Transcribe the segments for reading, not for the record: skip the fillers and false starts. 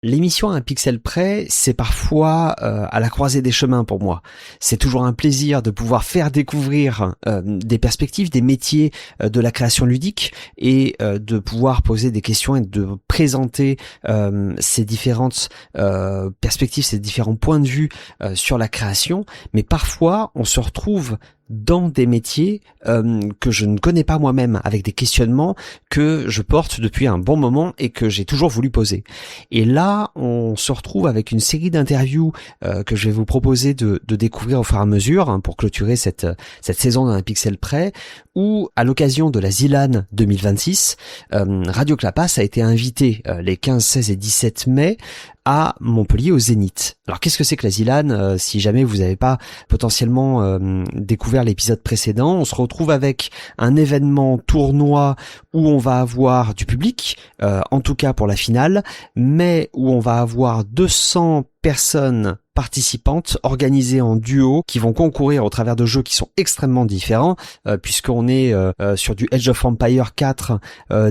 L'émission à un pixel près, c'est parfois à la croisée des chemins pour moi. C'est toujours un plaisir de pouvoir faire découvrir des perspectives, des métiers de la création ludique et de pouvoir poser des questions et de présenter ces différentes perspectives, ces différents points de vue sur la création. Mais parfois, on se retrouve dans des métiers que je ne connais pas moi-même, avec des questionnements que je porte depuis un bon moment et que j'ai toujours voulu poser. Et là, on se retrouve avec une série d'interviews que je vais vous proposer de découvrir au fur et à mesure pour clôturer cette saison d'un pixel près, où à l'occasion de la Zilan 2026, Radio Clapas a été invité les 15, 16 et 17 mai à Montpellier au Zénith. Alors qu'est-ce que c'est que la Zilan? Si jamais vous n'avez pas potentiellement découvert l'épisode précédent, on se retrouve avec un événement tournoi où on va avoir du public, en tout cas pour la finale, mais où on va avoir 200 personnes participantes organisées en duo qui vont concourir au travers de jeux qui sont extrêmement différents puisqu'on est sur du Age of Empires 4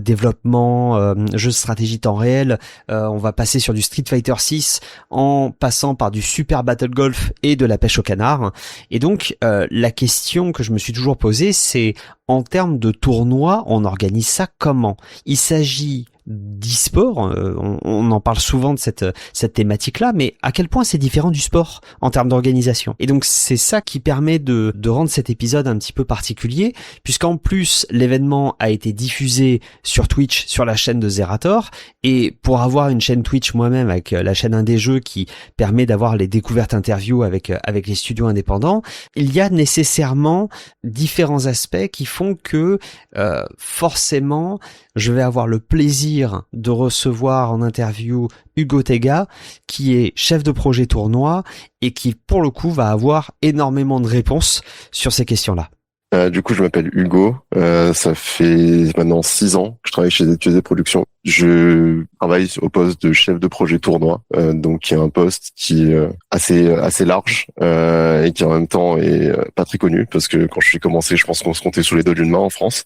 développement, jeu de stratégie temps réel, on va passer sur du Street Fighter 6 en passant par du Super Battle Golf et de la pêche au canard. Et donc la question que je me suis toujours posée, c'est en termes de tournoi, on organise ça comment? Il s'agit d'e-sport, on en parle souvent de cette thématique-là, mais à quel point c'est différent du sport en termes d'organisation. Et donc c'est ça qui permet de rendre cet épisode un petit peu particulier, puisqu'en plus l'événement a été diffusé sur Twitch, sur la chaîne de Zerator, et pour avoir une chaîne Twitch moi-même avec la chaîne Indé Jeux qui permet d'avoir les découvertes interviews avec les studios indépendants, il y a nécessairement différents aspects qui font que forcément je vais avoir le plaisir de recevoir en interview Hugo Tega, qui est chef de projet tournoi et qui, pour le coup, va avoir énormément de réponses sur ces questions-là. Du coup, je m'appelle Hugo. Ça fait maintenant 6 ans que je travaille chez ZQSD Productions. Je travaille au poste de chef de projet tournoi, donc qui est un poste qui est assez large et qui en même temps est pas très connu parce que quand je suis commencé, je pense qu'on se comptait sous les doigts d'une main en France.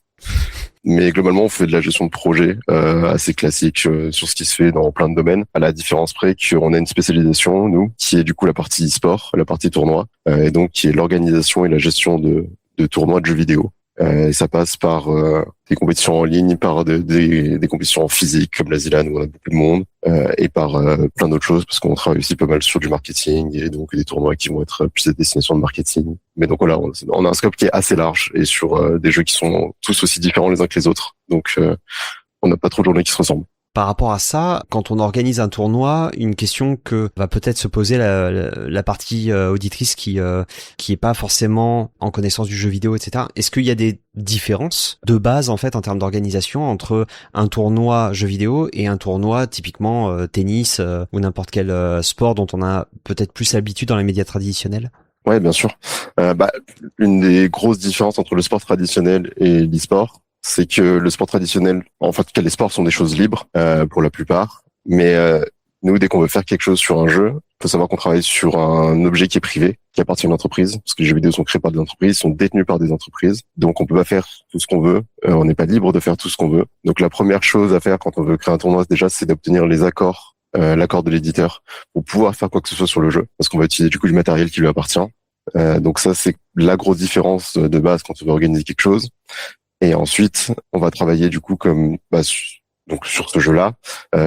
Mais globalement, on fait de la gestion de projet assez classique sur ce qui se fait dans plein de domaines, à la différence près qu'on a une spécialisation, nous, qui est du coup la partie e-sport, la partie tournoi, et donc qui est l'organisation et la gestion de tournois de jeux vidéo. Et ça passe par des compétitions en ligne, par des compétitions en physique comme la Zilan où on a beaucoup de monde, et par plein d'autres choses parce qu'on travaille aussi pas mal sur du marketing et donc des tournois qui vont être plus des destinations de marketing. Mais donc voilà, on a un scope qui est assez large et sur des jeux qui sont tous aussi différents les uns que les autres. Donc on n'a pas trop de journées qui se ressemblent. Par rapport à ça, quand on organise un tournoi, une question que va peut-être se poser la partie auditrice qui est pas forcément en connaissance du jeu vidéo, etc. Est-ce qu'il y a des différences de base en fait en termes d'organisation entre un tournoi jeu vidéo et un tournoi typiquement tennis ou n'importe quel sport dont on a peut-être plus l'habitude dans les médias traditionnels? Ouais, bien sûr. Une des grosses différences entre le sport traditionnel et l'e-sport, c'est que le sport traditionnel, en fait, les sports sont des choses libres pour la plupart, mais nous, dès qu'on veut faire quelque chose sur un jeu, il faut savoir qu'on travaille sur un objet qui est privé, qui appartient à une entreprise, parce que les jeux vidéo sont créés par des entreprises, sont détenus par des entreprises, donc on peut pas faire tout ce qu'on veut, on n'est pas libre de faire tout ce qu'on veut. Donc la première chose à faire quand on veut créer un tournoi, déjà, c'est d'obtenir les accords, l'accord de l'éditeur, pour pouvoir faire quoi que ce soit sur le jeu, parce qu'on va utiliser du coup du matériel qui lui appartient. Donc ça, c'est la grosse différence de base quand on veut organiser quelque chose. Et ensuite, on va travailler du coup donc sur ce jeu-là.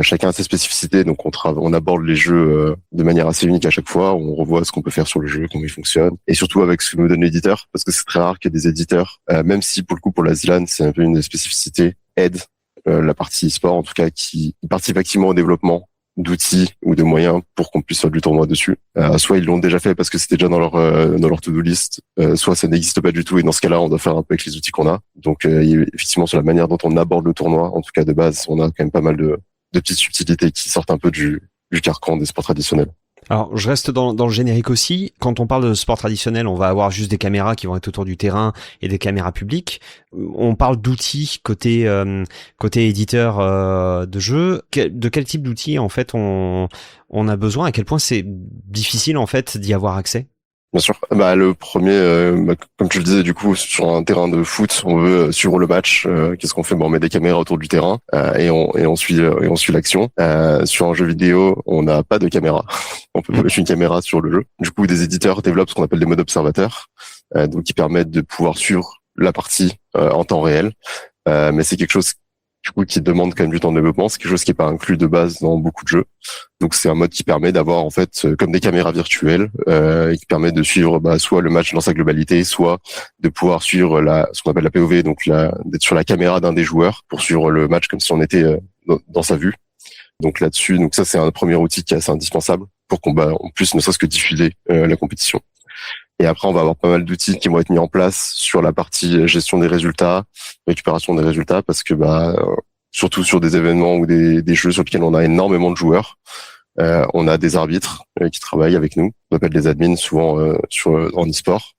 Chacun a ses spécificités, donc on aborde les jeux de manière assez unique à chaque fois. On revoit ce qu'on peut faire sur le jeu, comment il fonctionne, et surtout avec ce que nous donne l'éditeur, parce que c'est très rare qu'il y ait des éditeurs, même si pour le coup pour la Zilan c'est un peu une des spécificités, aide la partie e-sport en tout cas qui participe activement au développement d'outils ou de moyens pour qu'on puisse faire du tournoi dessus. Soit ils l'ont déjà fait parce que c'était déjà dans leur to-do list, soit ça n'existe pas du tout et dans ce cas-là, on doit faire un peu avec les outils qu'on a. Donc effectivement, sur la manière dont on aborde le tournoi, en tout cas de base, on a quand même pas mal de petites subtilités qui sortent un peu du carcan des sports traditionnels. Alors, je reste dans le générique aussi. Quand on parle de sport traditionnel, on va avoir juste des caméras qui vont être autour du terrain et des caméras publiques. On parle d'outils côté éditeur de jeu. De quel type d'outils en fait on a besoin? À quel point c'est difficile en fait d'y avoir accès? Bien sûr. Bah, le premier, comme tu le disais, du coup, sur un terrain de foot, on veut suivre le match. Qu'est-ce qu'on fait? Bon, on met des caméras autour du terrain et on suit l'action. Sur un jeu vidéo, on n'a pas de caméra. On peut pas mettre une caméra sur le jeu. Du coup, des éditeurs développent ce qu'on appelle des modes observateurs, donc qui permettent de pouvoir suivre la partie en temps réel. Mais c'est quelque chose du coup qui demande quand même du temps de développement. C'est quelque chose qui est pas inclus de base dans beaucoup de jeux. Donc c'est un mode qui permet d'avoir en fait comme des caméras virtuelles et qui permet de suivre soit le match dans sa globalité, soit de pouvoir suivre ce qu'on appelle la POV, donc d'être sur la caméra d'un des joueurs pour suivre le match comme si on était dans sa vue. Donc là-dessus, donc ça c'est un premier outil qui est assez indispensable pour on puisse ne serait-ce que diffuser la compétition. Et après, on va avoir pas mal d'outils qui vont être mis en place sur la partie gestion des résultats, récupération des résultats, parce que surtout sur des événements ou des jeux sur lesquels on a énormément de joueurs, on a des arbitres qui travaillent avec nous. On appelle des admins souvent en e-sport.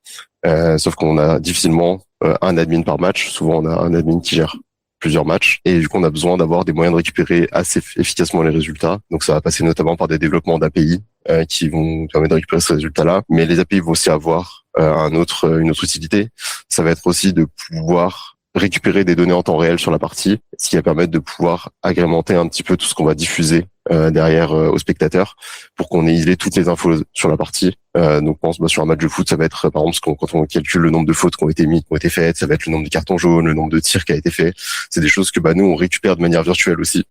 Sauf qu'on a difficilement un admin par match. Souvent, on a un admin qui gère plusieurs matchs. Et du coup, on a besoin d'avoir des moyens de récupérer assez efficacement les résultats. Donc, ça va passer notamment par des développements d'API qui vont permettre de récupérer ces résultats-là. Mais les API vont aussi avoir une autre utilité. Ça va être aussi de pouvoir récupérer des données en temps réel sur la partie, ce qui va permettre de pouvoir agrémenter un petit peu tout ce qu'on va diffuser derrière aux spectateurs pour qu'on ait isolé toutes les infos sur la partie. Donc, on pense sur un match de foot, ça va être par exemple quand on calcule le nombre de fautes qui ont été faites, ça va être le nombre de cartons jaunes, le nombre de tirs qui a été fait. C'est des choses que nous on récupère de manière virtuelle aussi.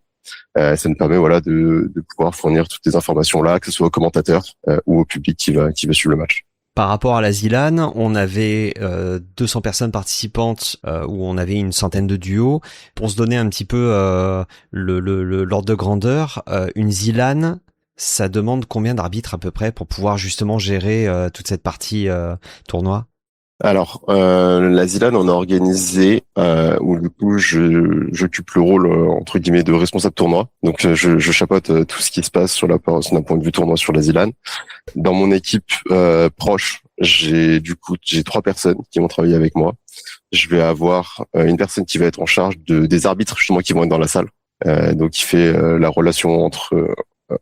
Ça nous permet de pouvoir fournir toutes les informations là, que ce soit aux commentateurs ou au public qui va suivre le match. Par rapport à la ZLAN, on avait 200 personnes participantes où on avait une centaine de duos. Pour se donner un petit peu l'ordre de grandeur, une ZLAN, ça demande combien d'arbitres à peu près pour pouvoir justement gérer toute cette partie tournoi? Alors, la ZLAN, on a organisé où du coup j'occupe le rôle entre guillemets de responsable tournoi. Donc je chapeaute tout ce qui se passe d'un point de vue tournoi sur la ZLAN. Dans mon équipe proche, j'ai 3 personnes qui vont travailler avec moi. Je vais avoir une personne qui va être en charge des arbitres justement qui vont être dans la salle. Donc qui fait la relation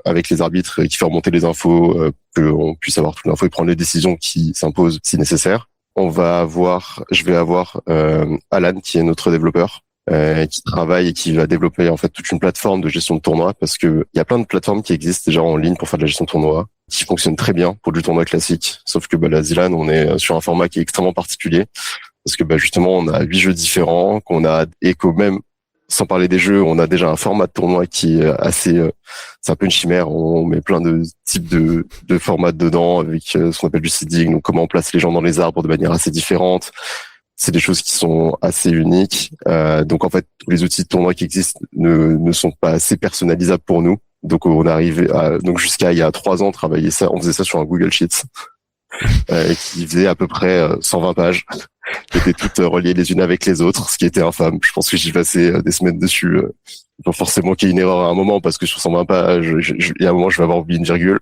avec les arbitres et qui fait remonter les infos, qu'on puisse avoir toute l'info et prendre les décisions qui s'imposent si nécessaire. Je vais avoir Alan qui est notre développeur qui travaille et qui va développer en fait toute une plateforme de gestion de tournoi parce que il y a plein de plateformes qui existent déjà en ligne pour faire de la gestion de tournoi qui fonctionnent très bien pour du tournoi classique. Sauf que la ZLAN, on est sur un format qui est extrêmement particulier parce que justement on a 8 jeux différents et qu'au même sans parler des jeux, on a déjà un format de tournoi qui est c'est un peu une chimère. On met plein de types de formats dedans avec ce qu'on appelle du seeding, donc comment on place les gens dans les arbres de manière assez différente. C'est des choses qui sont assez uniques. Donc en fait, tous les outils de tournoi qui existent ne sont pas assez personnalisables pour nous. Donc on arrive donc jusqu'à il y a 3 ans, on faisait ça sur un Google Sheets qui faisait à peu près 120 pages. Qui étaient toutes reliées les unes avec les autres, ce qui était infâme. Je pense que j'y passais des semaines dessus. Pas forcément qu'il y ait une erreur à un moment, parce que sur 120 pages, il y a un moment, je vais avoir oublié une virgule.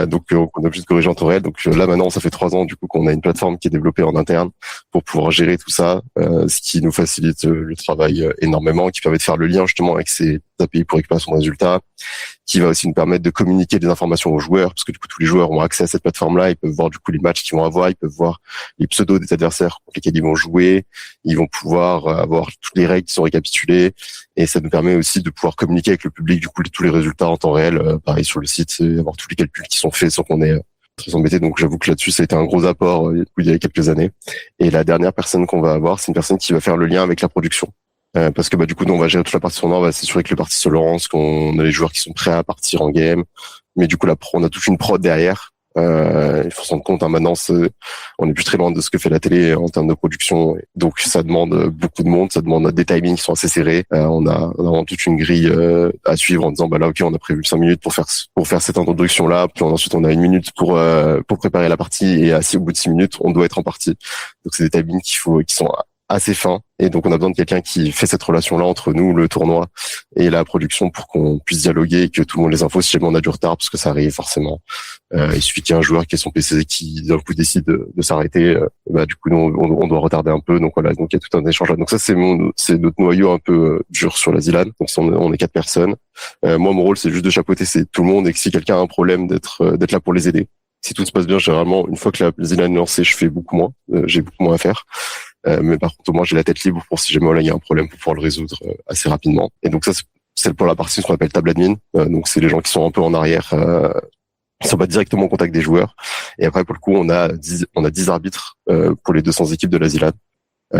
Donc, on est obligé de corriger en temps réel. Donc là, maintenant, ça fait 3 ans, du coup, qu'on a une plateforme qui est développée en interne pour pouvoir gérer tout ça, ce qui nous facilite le travail énormément, qui permet de faire le lien, justement, avec ces API pour récupération de résultats, qui va aussi nous permettre de communiquer des informations aux joueurs, parce que du coup tous les joueurs ont accès à cette plateforme-là, ils peuvent voir du coup les matchs qu'ils vont avoir, ils peuvent voir les pseudos des adversaires contre lesquels ils vont jouer, ils vont pouvoir avoir toutes les règles qui sont récapitulées, et ça nous permet aussi de pouvoir communiquer avec le public du coup tous les résultats en temps réel, pareil sur le site, et avoir tous les calculs qui sont faits sans qu'on ait très embêté. Donc j'avoue que là-dessus ça a été un gros apport il y a quelques années. Et la dernière personne qu'on va avoir, c'est une personne qui va faire le lien avec la production. Parce que du coup nous on va gérer toute la partie tournoi, on va s'assurer que les parties se lancent, qu'on a les joueurs qui sont prêts à partir en game, mais du coup on a toute une prod derrière. Il faut se rendre compte, maintenant on est plus très loin de ce que fait la télé en termes de production, donc ça demande beaucoup de monde, ça demande des timings qui sont assez serrés. On a vraiment toute une grille à suivre en disant là ok, on a prévu 5 minutes pour faire cette introduction là, puis ensuite on a 1 minute pour préparer la partie, et au bout de 6 minutes on doit être en partie. Donc c'est des timings qui sont assez fin, et donc on a besoin de quelqu'un qui fait cette relation-là entre nous, le tournoi, et la production pour qu'on puisse dialoguer et que tout le monde ait les infos si jamais on a du retard, parce que ça arrive forcément. Il suffit qu'il y ait un joueur qui ait son PC qui d'un coup décide de s'arrêter, du coup nous on doit retarder un peu, donc voilà, donc il y a tout un échange là. Donc ça c'est notre noyau un peu dur sur la ZLAN. Donc on est 4 personnes. Moi mon rôle c'est juste de chapeauter c'est tout le monde, et que si quelqu'un a un problème d'être là pour les aider. Si tout se passe bien, généralement une fois que la ZLAN est lancée, je fais beaucoup moins, j'ai beaucoup moins à faire. Mais par contre, moi, j'ai la tête libre pour si jamais il y a un problème pour pouvoir le résoudre assez rapidement. Et donc ça, c'est pour la partie ce qu'on appelle table admin. Donc c'est les gens qui sont un peu en arrière, qui sont pas directement en contact des joueurs. Et après, pour le coup, on a 10 arbitres pour les 200 équipes de la ZLAN.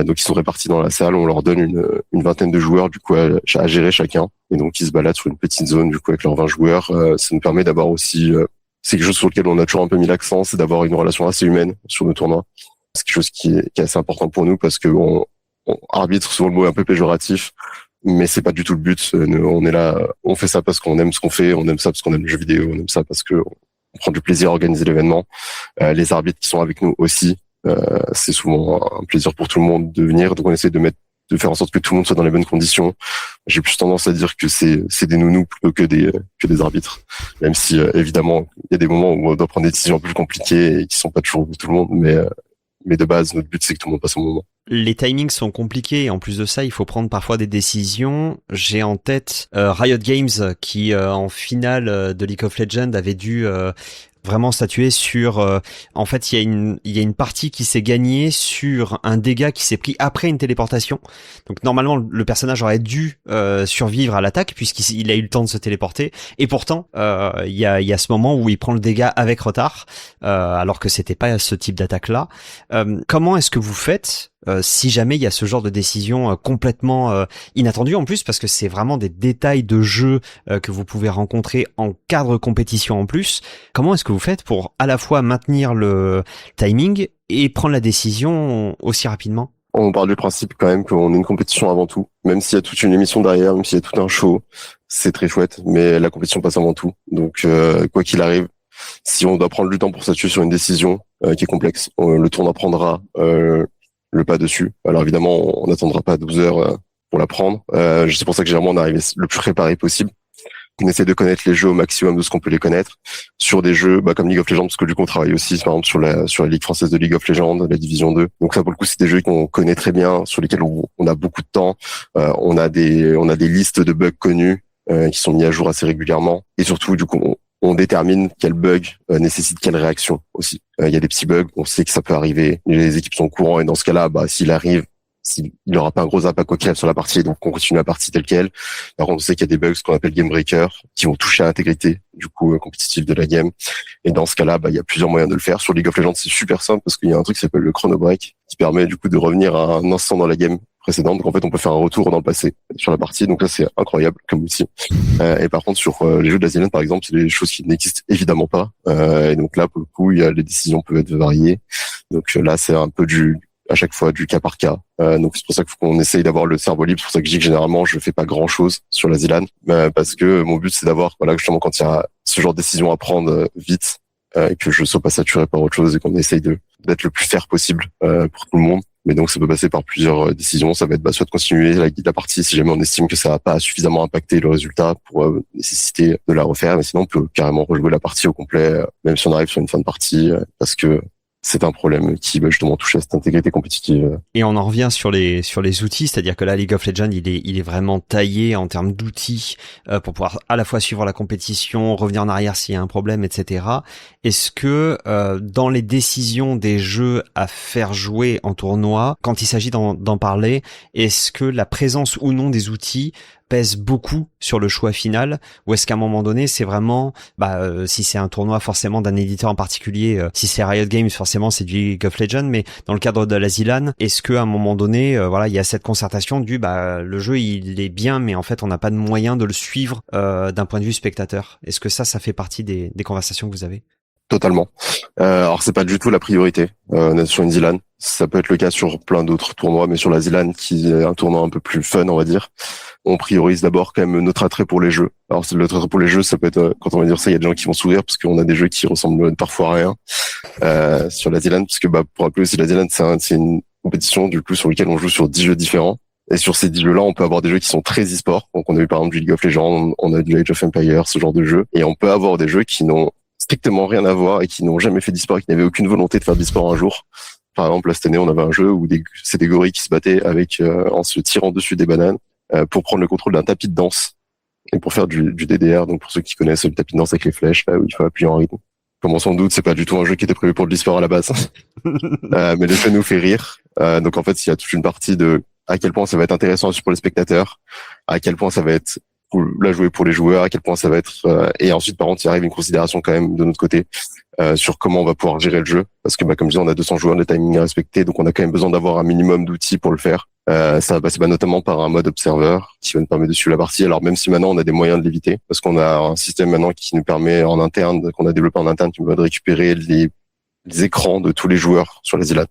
Donc ils sont répartis dans la salle. On leur donne une vingtaine de joueurs du coup à gérer chacun. Et donc ils se baladent sur une petite zone du coup avec leurs 20 joueurs. Ça nous permet d'avoir aussi c'est quelque chose sur lequel on a toujours un peu mis l'accent, c'est d'avoir une relation assez humaine sur nos tournois. C'est quelque chose qui est assez important pour nous parce que on arbitre, souvent le mot est un peu péjoratif, mais c'est pas du tout le but. On est là, on fait ça parce qu'on aime ce qu'on fait, on aime ça parce qu'on aime le jeu vidéo, on aime ça parce que on prend du plaisir à organiser l'événement. Les arbitres qui sont avec nous aussi, c'est souvent un plaisir pour tout le monde de venir, donc on essaie de faire en sorte que tout le monde soit dans les bonnes conditions. J'ai plus tendance à dire que c'est des nounous plutôt que des arbitres. Même si, évidemment, il y a des moments où on doit prendre des décisions plus compliquées et qui sont pas toujours pour tout le monde, mais de base, notre but, c'est que tout le monde passe un moment. Les timings sont compliqués et en plus de ça, il faut prendre parfois des décisions. J'ai en tête Riot Games qui, en finale de League of Legends, avait dû vraiment statuer sur en fait il y a une partie qui s'est gagnée sur un dégât qui s'est pris après une téléportation. Donc normalement le personnage aurait dû survivre à l'attaque puisqu'il a eu le temps de se téléporter, et pourtant il y a ce moment où il prend le dégât avec retard alors que c'était pas ce type d'attaque là. Comment est-ce que vous faites si jamais il y a ce genre de décision complètement inattendue en plus, parce que c'est vraiment des détails de jeu que vous pouvez rencontrer en cadre compétition en plus. Comment est-ce que vous faites pour à la fois maintenir le timing et prendre la décision aussi rapidement? On parle du principe quand même qu'on est une compétition avant tout, même s'il y a toute une émission derrière, même s'il y a tout un show, c'est très chouette, mais la compétition passe avant tout. Donc quoi qu'il arrive, si on doit prendre du temps pour statuer sur une décision qui est complexe, le tournoi prendra le pas dessus. Alors évidemment, on n'attendra pas 12 heures pour la prendre. C'est pour ça que généralement on arrive le plus préparé possible. On essaie de connaître les jeux au maximum de ce qu'on peut les connaître. Sur des jeux comme League of Legends, parce que du coup on travaille aussi par exemple sur la Ligue française de League of Legends, la Division 2. Donc ça pour le coup c'est des jeux qu'on connaît très bien, sur lesquels on a beaucoup de temps. On a des listes de bugs connus qui sont mis à jour assez régulièrement. Et surtout du coup on détermine quel bug nécessite quelle réaction aussi. Il y a des petits bugs, on sait que ça peut arriver. Les équipes sont au courant et dans ce cas-là, s'il arrive, il n'aura pas un gros impact au sur la partie, donc on continue la partie telle quelle. Par contre, on sait qu'il y a des bugs, ce qu'on appelle game breaker, qui vont toucher à l'intégrité du coup compétitive de la game. Et dans ce cas-là, il y a plusieurs moyens de le faire. Sur League of Legends, c'est super simple parce qu'il y a un truc qui s'appelle le chrono break, qui permet du coup de revenir à un instant dans la game précédente. Donc en fait, on peut faire un retour dans le passé sur la partie. Donc là, c'est incroyable comme outil. Et par contre, sur les jeux de la ZLAN, par exemple, c'est des choses qui n'existent évidemment pas. Et donc là, pour le coup, les décisions peuvent être variées. Donc là, c'est un peu à chaque fois du cas par cas. Donc c'est pour ça qu'on essaye d'avoir le cerveau libre. C'est pour ça que je dis que généralement je fais pas grand chose sur la ZLAN, parce que mon but c'est d'avoir justement quand il y a ce genre de décision à prendre vite, et que je sois pas saturé par autre chose et qu'on essaye d'être le plus fair possible pour tout le monde. Mais donc ça peut passer par plusieurs décisions. Ça va être soit de continuer la partie si jamais on estime que ça n'a pas suffisamment impacté le résultat pour nécessiter de la refaire, mais sinon on peut carrément rejouer la partie au complet, même si on arrive sur une fin de partie, parce que c'est un problème qui justement touche à cette intégrité compétitive. Et on en revient sur les outils, c'est-à-dire que là League of Legends il est vraiment taillé en termes d'outils pour pouvoir à la fois suivre la compétition, revenir en arrière s'il y a un problème, etc. Est-ce que dans les décisions des jeux à faire jouer en tournoi, quand il s'agit d'en parler, est-ce que la présence ou non des outils pèse beaucoup sur le choix final, ou est-ce qu'à un moment donné c'est vraiment si c'est un tournoi forcément d'un éditeur en particulier, si c'est Riot Games forcément c'est du League of Legends, mais dans le cadre de la ZLAN, est-ce qu'à un moment donné il y a cette concertation le jeu il est bien mais en fait on n'a pas de moyen de le suivre d'un point de vue spectateur? Est-ce que ça fait partie des conversations que vous avez? Totalement. Alors c'est pas du tout la priorité sur une ZLAN. Ça peut être le cas sur plein d'autres tournois, mais sur la ZLAN qui est un tournoi un peu plus fun, on va dire, on priorise d'abord quand même notre attrait pour les jeux. Alors notre attrait pour les jeux, ça peut être, quand on va dire ça, il y a des gens qui vont sourire parce qu'on a des jeux qui ressemblent parfois à rien sur la ZLAN, parce que pour rappeler aussi la ZLAN, c'est compétition du coup sur lesquelles on joue sur 10 jeux différents. Et sur ces 10 jeux-là, on peut avoir des jeux qui sont très e-sport. Donc on a eu par exemple du League of Legends, on a du Age of Empires, ce genre de jeux. Et on peut avoir des jeux qui n'ont strictement rien à voir et qui n'ont jamais fait d'e-sport et qui n'avaient aucune volonté de faire d'e-sport un jour. Par exemple, là, cette année, on avait un jeu où c'est des gorilles qui se battaient en se tirant dessus des bananes pour prendre le contrôle d'un tapis de danse et pour faire du DDR. Donc pour ceux qui connaissent le tapis de danse avec les flèches, là où il faut appuyer en rythme. Comme on s'en doute, c'est pas du tout un jeu qui était prévu pour de l'e-sport à la base. Mais le jeu nous fait rire. Donc en fait, il y a toute une partie de à quel point ça va être intéressant pour les spectateurs, à quel point ça va être cool à jouer pour les joueurs, à quel point ça va être et ensuite par contre il arrive une considération quand même de notre côté sur comment on va pouvoir gérer le jeu, parce que comme je dis, on a 200 joueurs, le timing est respecté, donc on a quand même besoin d'avoir un minimum d'outils pour le faire. Ça va passer notamment par un mode observer qui va nous permettre de suivre la partie. Alors même si maintenant on a des moyens de l'éviter, parce qu'on a un système maintenant qui nous permet en interne, qu'on a développé en interne, qui nous permet de récupérer les écrans de tous les joueurs sur les îles.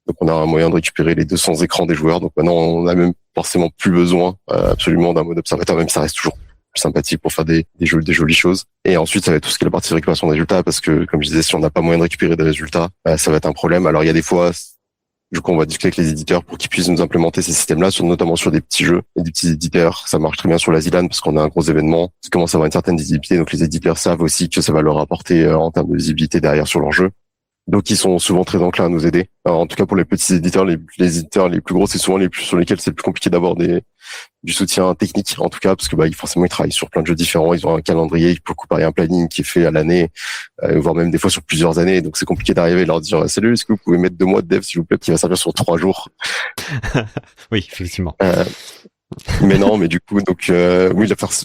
Donc on a un moyen de récupérer les 200 écrans des joueurs. Donc maintenant on a même forcément plus besoin absolument d'un mode observateur, même si ça reste toujours plus sympathique pour faire des jolies choses. Et ensuite ça va être tout ce qui est la partie de récupération des résultats, parce que comme je disais, si on n'a pas moyen de récupérer des résultats, ça va être un problème. Alors il y a des fois, du coup on va discuter avec les éditeurs pour qu'ils puissent nous implémenter ces systèmes-là, notamment sur des petits jeux et des petits éditeurs. Ça marche très bien sur la ZLAN parce qu'on a un gros événement qui commence à avoir une certaine visibilité. Donc les éditeurs savent aussi que ça va leur apporter en termes de visibilité derrière sur leur jeu. Donc ils sont souvent très enclins à nous aider. Alors, en tout cas pour les petits éditeurs, les éditeurs les plus gros, c'est souvent les plus sur lesquels c'est le plus compliqué d'avoir du soutien technique, en tout cas parce que forcément ils travaillent sur plein de jeux différents, ils ont un calendrier, il faut comparer un planning qui est fait à l'année, voire même des fois sur plusieurs années. Donc c'est compliqué d'arriver et leur dire salut, est-ce que vous pouvez mettre 2 mois de dev s'il vous plaît, qui va servir sur 3 jours. Oui, effectivement. Mais non, mais du coup donc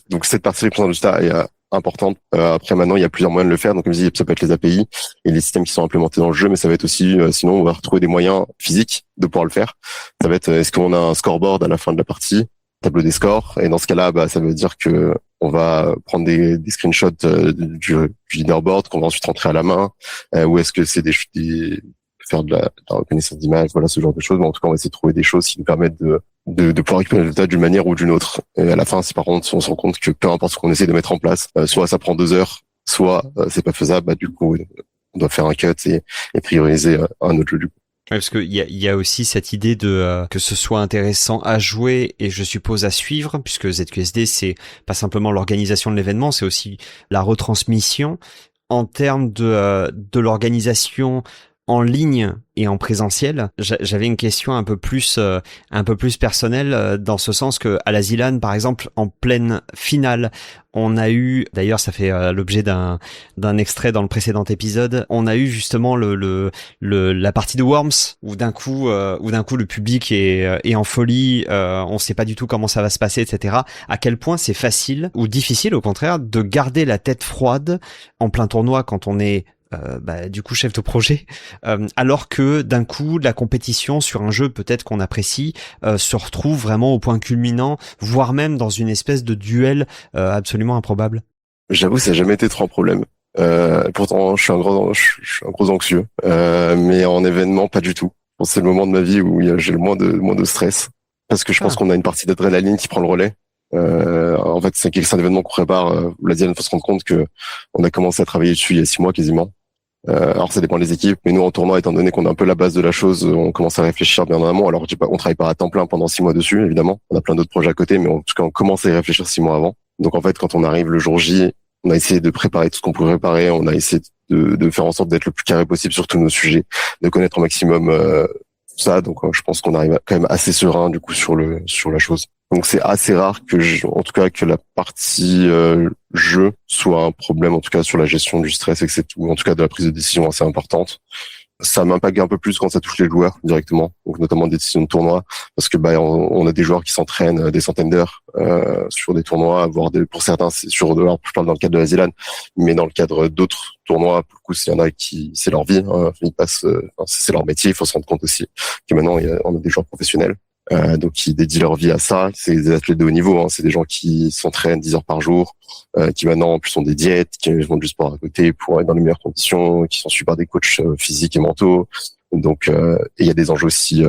donc cette partie de résultat est importante. Après maintenant il y a plusieurs moyens de le faire, donc comme je dis, ça peut être les API et les systèmes qui sont implémentés dans le jeu, mais ça va être aussi sinon on va retrouver des moyens physiques de pouvoir le faire. Ça va être est-ce qu'on a un scoreboard à la fin de la partie, tableau des scores, et dans ce cas-là ça veut dire que on va prendre des screenshots du leaderboard qu'on va ensuite rentrer à la main, ou est-ce que c'est faire de la reconnaissance d'image, voilà, ce genre de choses. Mais en tout cas, on va essayer de trouver des choses qui nous permettent de pouvoir récupérer le résultat d'une manière ou d'une autre. Et à la fin, si par contre, on se rend compte que peu importe ce qu'on essaie de mettre en place, soit ça prend 2 heures, soit c'est pas faisable, du coup, on doit faire un cut et prioriser un autre jeu du coup. Ouais, parce qu'il y a aussi cette idée de que ce soit intéressant à jouer et je suppose à suivre, puisque ZQSD c'est pas simplement l'organisation de l'événement, c'est aussi la retransmission. En termes de l'organisation en ligne et en présentiel, j'avais une question un peu plus personnelle, dans ce sens que à la ZLAN par exemple, en pleine finale, on a eu, d'ailleurs ça fait l'objet d'un extrait dans le précédent épisode, on a eu justement la partie de Worms où d'un coup le public est en folie, on sait pas du tout comment ça va se passer, etc. À quel point c'est facile ou difficile au contraire de garder la tête froide en plein tournoi quand on est du coup chef de projet, alors que d'un coup la compétition sur un jeu peut-être qu'on apprécie se retrouve vraiment au point culminant, voire même dans une espèce de duel absolument improbable. J'avoue, ça n'a jamais été trop un problème. Pourtant, je suis un gros anxieux, mais en événement, pas du tout. C'est le moment de ma vie où j'ai le moins de stress, parce que je pense qu'on a une partie d'adrénaline qui prend le relais. En fait, c'est un événement qu'on prépare. La Diane, faut se rendre compte que on a commencé à travailler dessus il y a 6 mois quasiment. Alors ça dépend des équipes, mais nous en tournoi, étant donné qu'on a un peu la base de la chose, on commence à réfléchir bien en amont. Alors on travaille pas à temps plein pendant 6 mois dessus, évidemment. On a plein d'autres projets à côté, mais en tout cas on commence à y réfléchir 6 mois avant. Donc en fait, quand on arrive le jour J, on a essayé de préparer tout ce qu'on pouvait préparer. On a essayé de faire en sorte d'être le plus carré possible sur tous nos sujets, de connaître au maximum tout ça. Donc je pense qu'on arrive quand même assez serein du coup sur la chose. Donc c'est assez rare en tout cas que la partie jeu soit un problème, en tout cas sur la gestion du stress, et que c'est tout, en tout cas de la prise de décision assez importante. Ça m'impacte un peu plus quand ça touche les joueurs directement, donc notamment des décisions de tournoi, parce que on a des joueurs qui s'entraînent des centaines d'heures sur des tournois, voire pour certains c'est alors je parle dans le cadre de la ZLAN, mais dans le cadre d'autres tournois, pour le coup, s'il y en a qui c'est leur vie, ils passent, c'est leur métier. Il faut se rendre compte aussi que maintenant on a des joueurs professionnels. Donc qui dédient leur vie à ça. C'est des athlètes de haut niveau, c'est des gens qui s'entraînent 10 heures par jour, qui maintenant en plus ont des diètes, qui font du sport à côté pour être dans les meilleures conditions, qui sont suivis par des coachs physiques et mentaux. Donc et il y a des enjeux aussi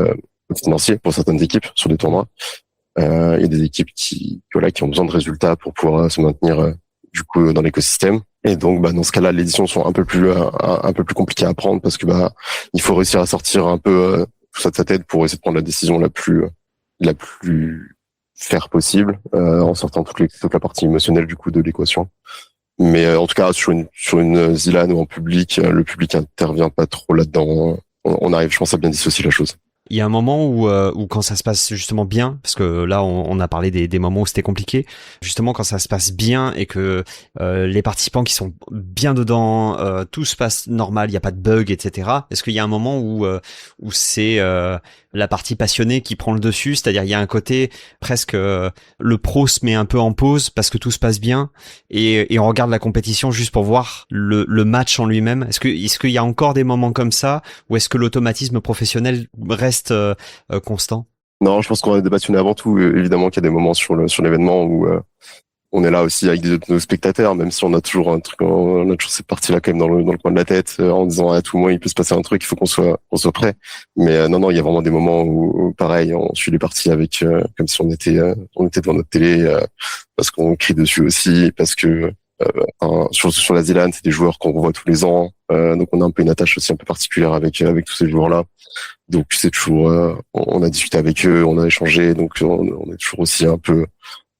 financiers pour certaines équipes sur des tournois. Il y a des équipes qui ont besoin de résultats pour pouvoir se maintenir du coup dans l'écosystème. Et donc dans ce cas-là, les décisions sont un peu plus compliquées à prendre, parce que il faut réussir à sortir un peu ça de sa tête pour essayer de prendre la décision la plus faire possible, en sortant toute la partie émotionnelle du coup de l'équation. Mais en tout cas sur une Zilan ou en public, le public intervient pas trop là-dedans. On arrive, je pense, à bien dissocier la chose. Il y a un moment où quand ça se passe justement bien, parce que là on a parlé des moments où c'était compliqué, justement quand ça se passe bien et que les participants qui sont bien dedans, tout se passe normal, il n'y a pas de bug, etc. Est-ce qu'il y a un moment où c'est la partie passionnée qui prend le dessus, c'est-à-dire il y a un côté presque le pro se met un peu en pause parce que tout se passe bien et on regarde la compétition juste pour voir le match en lui-même. Est-ce qu'il y a encore des moments comme ça ou est-ce que l'automatisme professionnel reste constant? Non, je pense qu'on est des passionnés avant tout. Évidemment qu'il y a des moments sur l'événement où on est là aussi avec nos spectateurs, même si on a toujours un truc, on a toujours cette partie-là quand même dans le coin de la tête, en disant à tout moment il peut se passer un truc, il faut qu'on soit prêt. Mais non, il y a vraiment des moments où pareil, on suit les parties avec comme si on était devant notre télé, parce qu'on crie dessus aussi, parce que sur la Zilan, c'est des joueurs qu'on revoit tous les ans, donc on a un peu une attache aussi un peu particulière avec tous ces joueurs-là. Donc c'est toujours, on a discuté avec eux, on a échangé, donc on est toujours aussi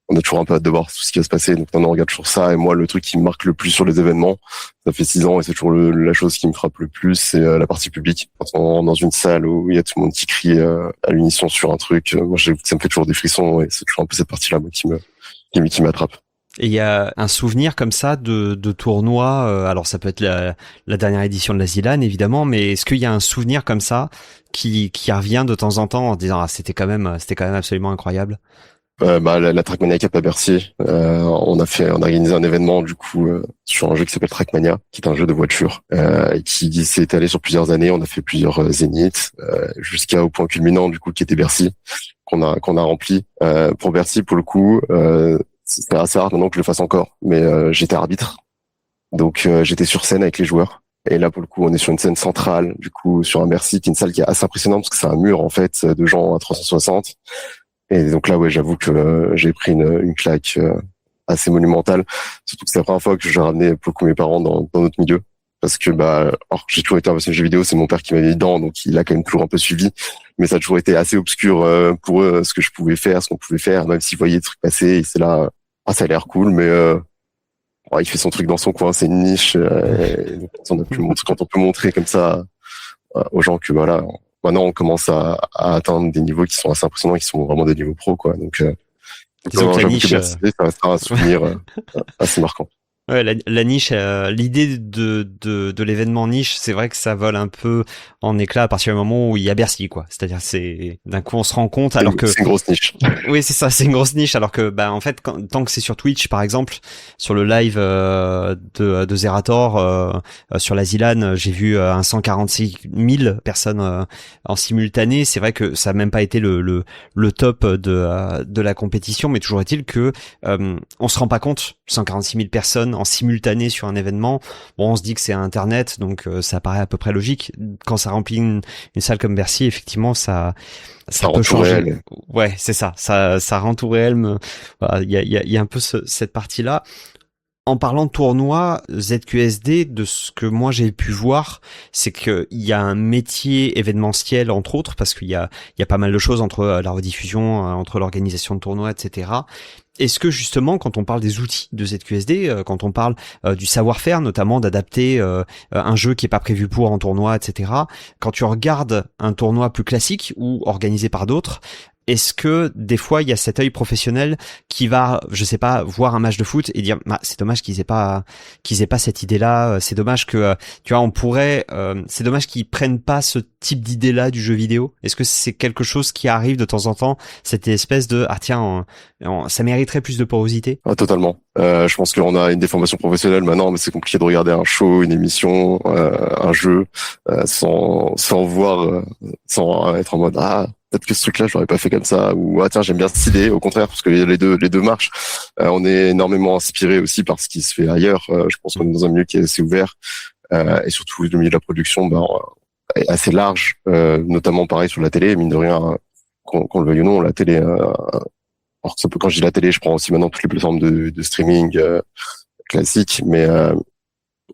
on a toujours un peu hâte de voir tout ce qui va se passer. Donc on regarde toujours ça. Et moi, le truc qui me marque le plus sur les événements, ça fait 6 ans et c'est toujours la chose qui me frappe le plus, c'est la partie publique. Quand on rentre dans une salle où il y a tout le monde qui crie à l'unisson sur un truc, moi ça me fait toujours des frissons et c'est toujours un peu cette partie-là moi qui m'attrape. Et il y a un souvenir comme ça de tournoi, alors ça peut être la dernière édition de la Zilan évidemment, mais est-ce qu'il y a un souvenir comme ça qui revient de temps en temps en disant c'était quand même absolument incroyable? La Trackmania Cup à Bercy, on a organisé un événement du coup sur un jeu qui s'appelle Trackmania, qui est un jeu de voiture et qui s'est étalé sur plusieurs années. On a fait plusieurs zéniths jusqu'au point culminant du coup qui était Bercy, qu'on a rempli. Pour Bercy, pour le coup, c'était assez rare maintenant que je le fasse encore, mais j'étais arbitre, donc j'étais sur scène avec les joueurs. Et là, pour le coup, on est sur une scène centrale, du coup, sur un Bercy, qui est une salle qui est assez impressionnante parce que c'est un mur en fait de gens à 360. Et donc là, ouais, j'avoue que j'ai pris une claque assez monumentale. Surtout que c'est la première fois que j'ai ramené beaucoup mes parents dans notre milieu. Parce que, alors, j'ai toujours été un passionné de jeux vidéo, c'est mon père qui m'avait mis dedans, donc il a quand même toujours un peu suivi. Mais ça a toujours été assez obscur pour eux, ce que je pouvais faire, ce qu'on pouvait faire, même s'ils voyaient des trucs passer, et c'est là, ça a l'air cool, mais il fait son truc dans son coin, c'est une niche. Donc, quand on peut montrer comme ça aux gens que voilà, maintenant on commence à atteindre des niveaux qui sont assez impressionnants, qui sont vraiment des niveaux pro, quoi. Donc, Disons que la niche, ça restera un souvenir assez marquant. Ouais, la niche, l'idée de l'événement niche, c'est vrai que ça vole un peu en éclat à partir du moment où il y a Bercy, quoi. C'est-à-dire, d'un coup, on se rend compte, alors que c'est une grosse niche. Oui, c'est ça, c'est une grosse niche, alors que, en fait, tant que c'est sur Twitch, par exemple, sur le live de Zerator, sur la Zilan, j'ai vu un 146 000 personnes en simultané. C'est vrai que ça a même pas été le top de la compétition, mais toujours est-il que on se rend pas compte, 146 000 personnes en simultané sur un événement. Bon, on se dit que c'est Internet, donc ça paraît à peu près logique. Quand ça remplit une salle comme Bercy, effectivement, ça peut changer. Réel. Ouais, c'est ça. Ça rend tout réel. Voilà, il y a un peu cette partie-là. En parlant de tournoi, ZQSD, de ce que moi j'ai pu voir, c'est qu'il y a un métier événementiel entre autres, parce qu'il y a pas mal de choses entre la rediffusion, entre l'organisation de tournois, etc. Est-ce que justement, quand on parle des outils de ZQSD, quand on parle du savoir-faire, notamment d'adapter un jeu qui est pas prévu pour en tournoi, etc., quand tu regardes un tournoi plus classique ou organisé par d'autres, est-ce que des fois il y a cet œil professionnel qui va, je sais pas, voir un match de foot et dire c'est dommage qu'ils aient pas cette idée-là, c'est dommage que tu vois, on pourrait c'est dommage qu'ils prennent pas ce type d'idée-là du jeu vidéo. Est-ce que c'est quelque chose qui arrive de temps en temps, cette espèce de ça mériterait plus de porosité? Totalement. Je pense qu'on a une déformation professionnelle maintenant, mais c'est compliqué de regarder un show, une émission, un jeu sans voir, sans être en mode peut-être que ce truc-là, je l'aurais pas fait comme ça, ou tiens, j'aime bien cette idée. Au contraire, parce que les deux marchent. On est énormément inspiré aussi par ce qui se fait ailleurs. Je pense qu'on est dans un milieu qui est assez ouvert, et surtout le milieu de la production, est assez large, notamment pareil sur la télé. Mine de rien, qu'on le veuille ou non, la télé. Alors quand je dis la télé, je prends aussi maintenant toutes les plateformes de streaming classiques, mais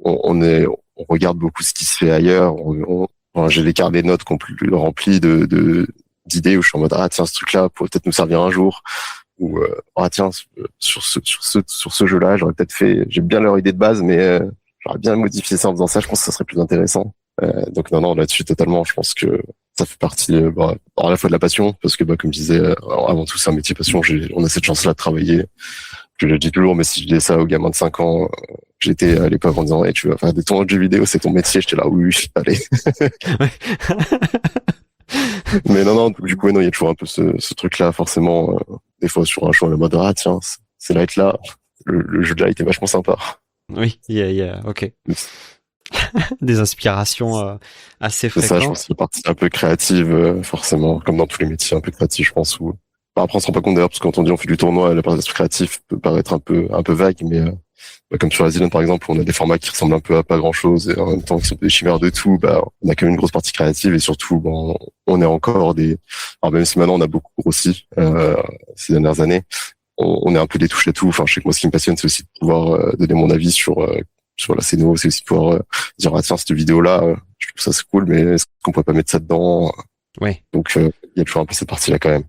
on regarde beaucoup ce qui se fait ailleurs. Enfin, j'ai les carnets de notes remplis d'idées où je suis en mode ah tiens ce truc-là pourrait peut-être nous servir un jour, ou ah tiens sur ce jeu-là j'ai bien leur idée de base, mais j'aurais bien modifié ça en faisant ça. Je pense que ça serait plus intéressant. Donc non là-dessus totalement. Je pense que ça fait partie à la fois de la passion, parce que comme je disais avant tout c'est un métier passion. On a cette chance-là de travailler. Je le dis toujours, mais si je disais ça aux gamins de 5 ans, j'étais à l'époque en disant hey, tu vas faire des tournois de jeux vidéo, c'est ton métier. J'étais là oui, allez. Mais non, du coup, non, il y a toujours un peu ce truc-là, forcément. Des fois, sur un choix, le mode, ah, tiens, c'est light là. Le jeu de là était vachement sympa. Oui, ok. Des inspirations assez C'est ça, je fréquentes. pense que c'est partie un peu créative, forcément, comme dans tous les métiers un peu créatifs, je pense. Après, on se rend pas compte d'ailleurs, parce que quand on dit on fait du tournoi, la partie créative peut paraître un peu vague, mais comme sur la Zillion, par exemple, où on a des formats qui ressemblent un peu à pas grand-chose, et en même temps qui sont des chimères de tout, on a quand même une grosse partie créative, et surtout, on est encore alors même si maintenant on a beaucoup grossi, ces dernières années, on est un peu des touches à tout. Enfin, je sais que moi, ce qui me passionne, c'est aussi de pouvoir donner mon avis sur la scéno, c'est aussi de pouvoir dire ah tiens cette vidéo là, je trouve ça c'est cool, mais est-ce qu'on pourrait pas mettre ça dedans? Ouais. Donc il y a toujours un peu cette partie là quand même.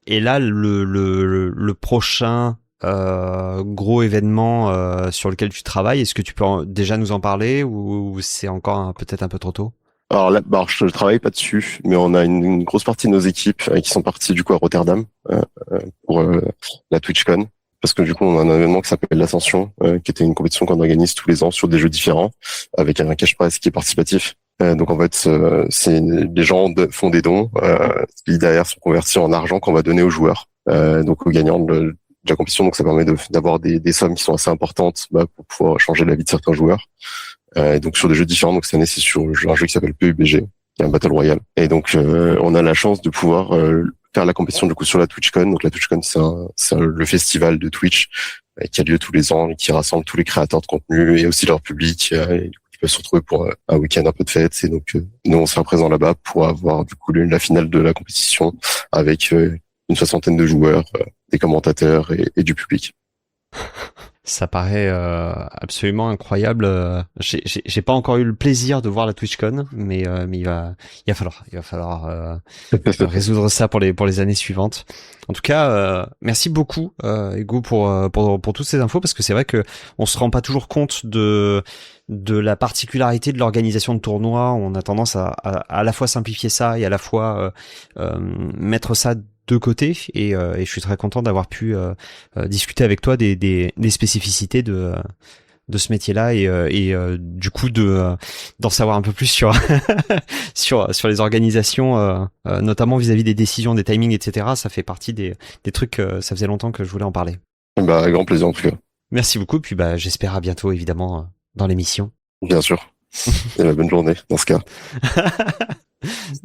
Et là, le prochain gros événement sur lequel tu travailles, est-ce que tu peux déjà nous en parler, ou c'est encore peut-être un peu trop tôt? Alors là, je travaille pas dessus, mais on a une grosse partie de nos équipes qui sont parties du coup à Rotterdam pour la TwitchCon, parce que du coup on a un événement qui s'appelle l'Ascension, qui était une compétition qu'on organise tous les ans sur des jeux différents, avec un cash prize qui est participatif. Donc en fait, c'est les gens font des dons, qui derrière sont convertis en argent qu'on va donner aux joueurs, donc aux gagnants de la compétition. Donc ça permet d'avoir des sommes qui sont assez importantes pour pouvoir changer la vie de certains joueurs. Donc sur des jeux différents. Donc cette année c'est sur un jeu qui s'appelle PUBG, qui est un Battle Royale. Et donc on a la chance de pouvoir faire la compétition du coup sur la TwitchCon. Donc la TwitchCon c'est le festival de Twitch qui a lieu tous les ans et qui rassemble tous les créateurs de contenu et aussi leur public. Et du coup, ils peuvent se retrouver pour un week-end un peu de fête. Et donc nous on sera présents là-bas pour avoir du coup la finale de la compétition avec une 60aine de joueurs, des commentateurs et du public. Ça paraît absolument incroyable. J'ai pas encore eu le plaisir de voir la TwitchCon, mais il va falloir résoudre ça pour les années suivantes. En tout cas, merci beaucoup Hugo pour toutes ces infos, parce que c'est vrai que on se rend pas toujours compte de la particularité de l'organisation de tournois. On a tendance à la fois simplifier ça et à la fois mettre ça de côté, et je suis très content d'avoir pu discuter avec toi des spécificités de ce métier-là, et du coup d'en savoir un peu plus sur sur les organisations, notamment vis-à-vis des décisions, des timings, etc. Ça fait partie des trucs, ça faisait longtemps que je voulais en parler. Grand plaisir en tout cas. Merci beaucoup, puis j'espère à bientôt évidemment dans l'émission. Bien sûr. Et bonne journée dans ce cas.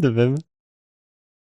De même.